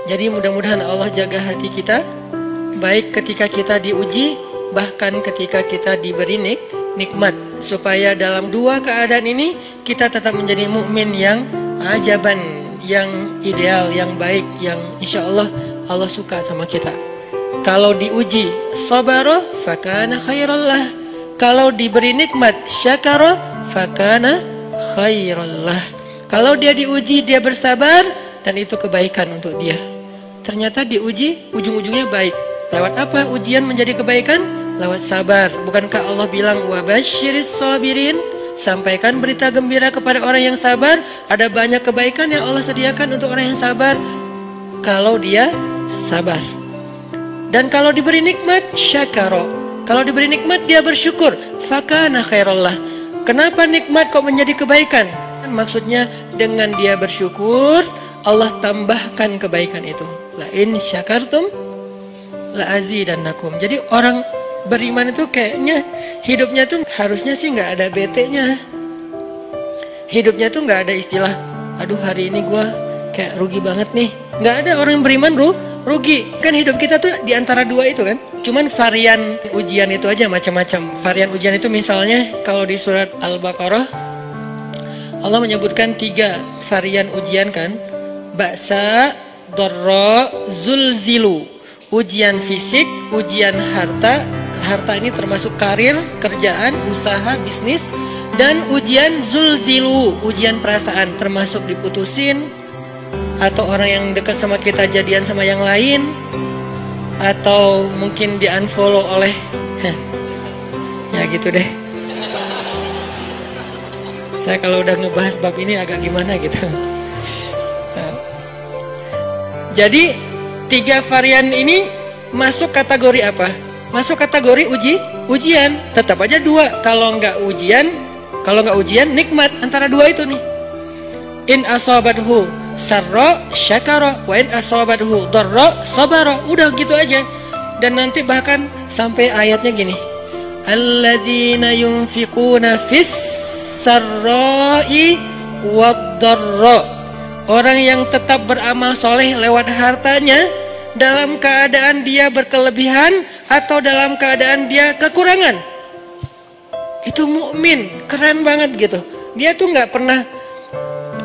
Jadi mudah-mudahan Allah jaga hati kita, baik ketika kita diuji, bahkan ketika kita diberi nikmat, supaya dalam dua keadaan ini kita tetap menjadi mukmin yang ajaban, yang ideal, yang baik, yang insya Allah Allah suka sama kita. Kalau diuji sabara fakana khairallah, kalau diberi nikmat syakara fakana khairallah. Kalau dia diuji dia bersabar, dan itu kebaikan untuk dia. Ternyata diuji ujung-ujungnya baik. Lewat apa ujian menjadi kebaikan? Lewat sabar. Bukankah Allah bilang wabasyiris sabirin, sampaikan berita gembira kepada orang yang sabar. Ada banyak kebaikan yang Allah sediakan untuk orang yang sabar kalau dia sabar. Dan kalau diberi nikmat syakara, kalau diberi nikmat dia bersyukur, fakana khairallah. Kenapa nikmat kok menjadi kebaikan? Maksudnya dengan dia bersyukur Allah tambahkan kebaikan itu. La in syakartum la azidannakum. Jadi orang beriman itu kayaknya hidupnya tuh harusnya sih nggak ada bete-nya. Hidupnya tuh nggak ada istilah, aduh hari ini gue kayak rugi banget nih. Nggak ada orang yang beriman rugi. Kan hidup kita tuh di antara dua itu kan. Cuman varian ujian itu aja macam-macam. Varian ujian itu misalnya kalau di surat Al-Baqarah Allah menyebutkan 3 varian ujian kan. Ba'sa, dharra, zulzilu. Ujian fisik, ujian harta. Harta ini termasuk karir, kerjaan, usaha, bisnis. Dan ujian zulzilu, ujian perasaan, termasuk diputusin, atau orang yang dekat sama kita jadian sama yang lain, atau mungkin di unfollow oleh ya gitu deh. Saya kalau udah ngebahas bab ini agak gimana gitu. Jadi 3 varian ini masuk kategori apa? Masuk kategori ujian. Tetap aja 2. Kalau nggak ujian nikmat. Antara 2 itu nih. In asabathu sarra syakara wa in asabathu dharra sabara. Udah gitu aja. Dan nanti bahkan sampai ayatnya gini. Alladzina yunfiquna fis sarra'i wad dharra. Orang yang tetap beramal soleh lewat hartanya dalam keadaan dia berkelebihan atau dalam keadaan dia kekurangan. Itu mukmin, keren banget gitu. Dia tuh nggak pernah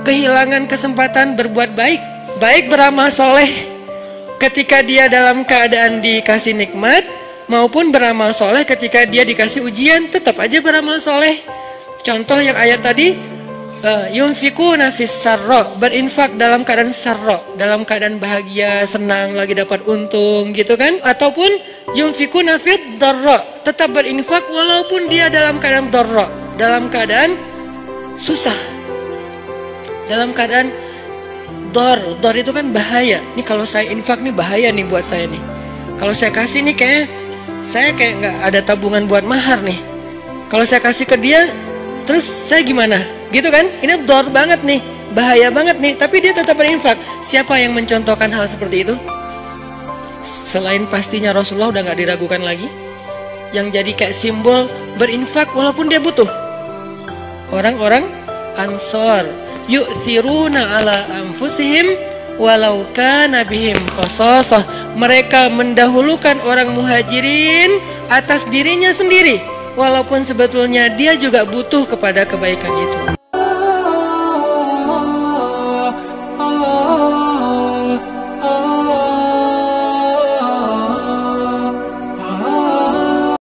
kehilangan kesempatan berbuat baik. Baik beramal soleh ketika dia dalam keadaan dikasih nikmat, maupun beramal soleh ketika dia dikasih ujian, tetap aja beramal soleh. Contoh yang ayat tadi, yunfikuna fis sarra, berinfak dalam keadaan sarra, dalam keadaan bahagia, senang, lagi dapat untung gitu kan. Ataupun yunfikuna fit dharra, tetap berinfak walaupun dia dalam keadaan dharra, dalam keadaan susah, dalam keadaan dor itu kan bahaya. Ini kalau saya infak nih bahaya nih buat saya nih. Kalau saya kasih nih saya kayak nggak ada tabungan buat mahar nih. Kalau saya kasih ke dia, terus saya gimana? Gitu kan? Ini dor banget nih, bahaya banget nih. Tapi dia tetap berinfak. Siapa yang mencontohkan hal seperti itu? Selain pastinya Rasulullah, udah nggak diragukan lagi. Yang jadi kayak simbol berinfak walaupun dia butuh. Orang-orang Ansor, yu'thiruna ala anfusihim walau kana bihim khasasah. Mereka mendahulukan orang muhajirin atas dirinya sendiri, walaupun sebetulnya dia juga butuh kepada kebaikan itu.